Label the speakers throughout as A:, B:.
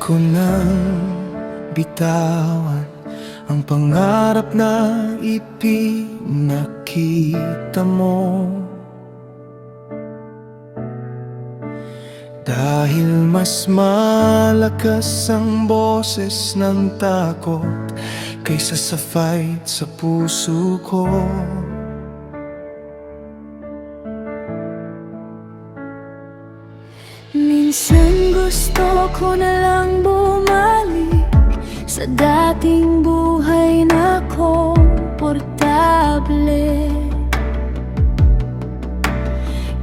A: ko nang bitawan ang pangarap na ipinakita mo, dahil mas malakas ang boses ng takot kaysa sa fight sa puso ko.
B: Minsan gusto ko na lang bumalik sa dating buhay na komportable,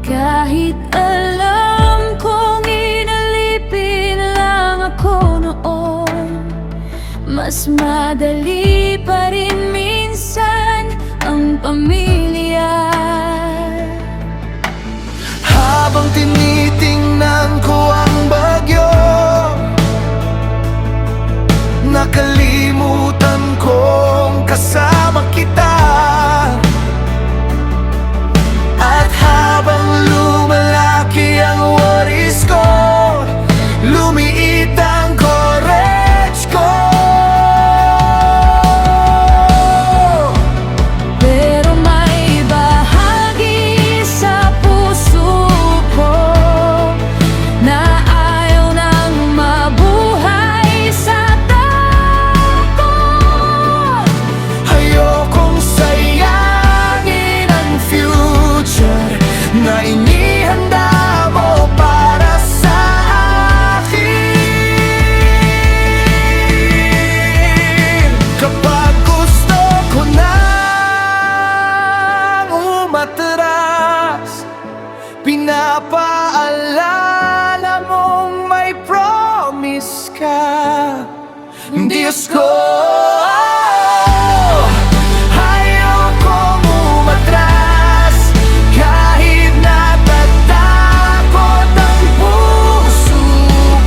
B: kahit alam kong inalipin lang ako noon. Mas madali pa rin minsan ang pamilya.
A: Habang tinitingnan ko ang bagyo, nakalimutan kong kasama kita. At habang lumalaki ang worries ko, lumiit ang courage ko.
B: Pero may bahagi sa puso ko na ayaw nang mabuhay sa takot.
A: Ayokong sayangin ang future na inihanda mo para sa akin. Kapag gusto ko nang umatras, pinapaalala mong may promise ka. Diyos ko, ayokong umatras kahit natatakot ang puso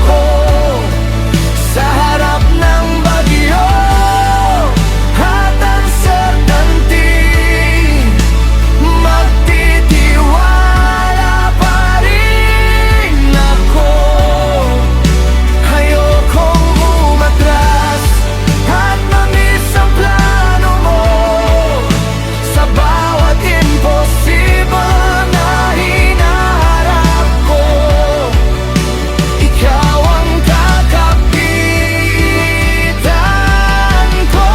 A: ko sa harap ng bagyo at uncertainty. Magtitiwala pa rin ako. Ayokong umatras at ma-miss ang plano mo sa bawat imposible na hinaharap ko. Ikaw ang kakapitan ko.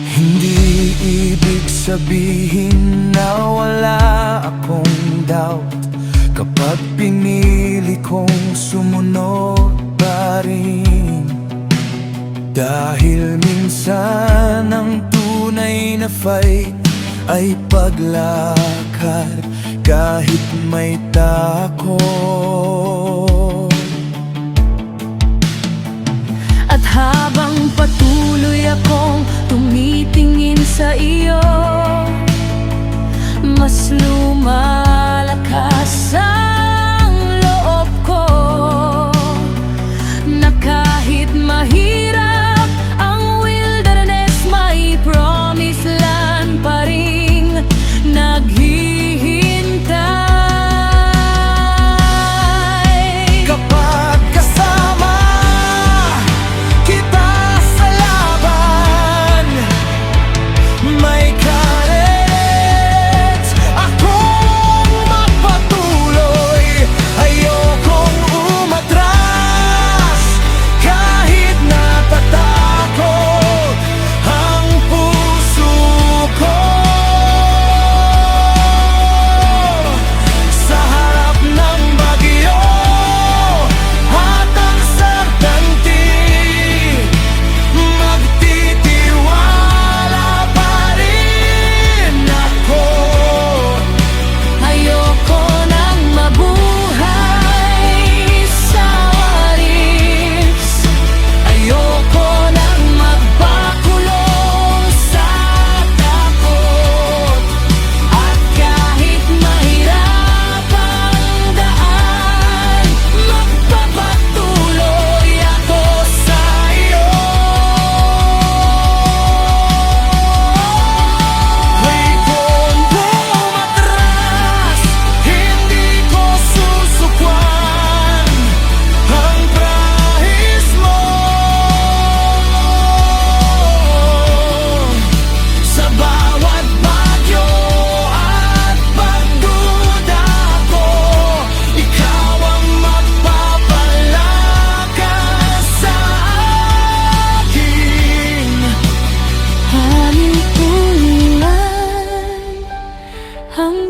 A: Hindi ibig sabihin na wala akong doubt kapag pinili kong sumunod pa rin. Dahil minsan ang tunay na fight ay paglakad kahit may takot.
B: At habang patuloy akong tumitingin sa iyo, mas lumalakas ang loob ko na kahit mahirap ang wilderness, may promised land pa rin naghihintay.
A: Kapag kasama kita sa laban, may courage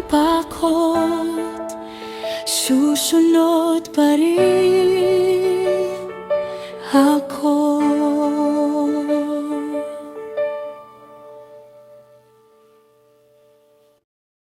B: pakot, susunod pa rin.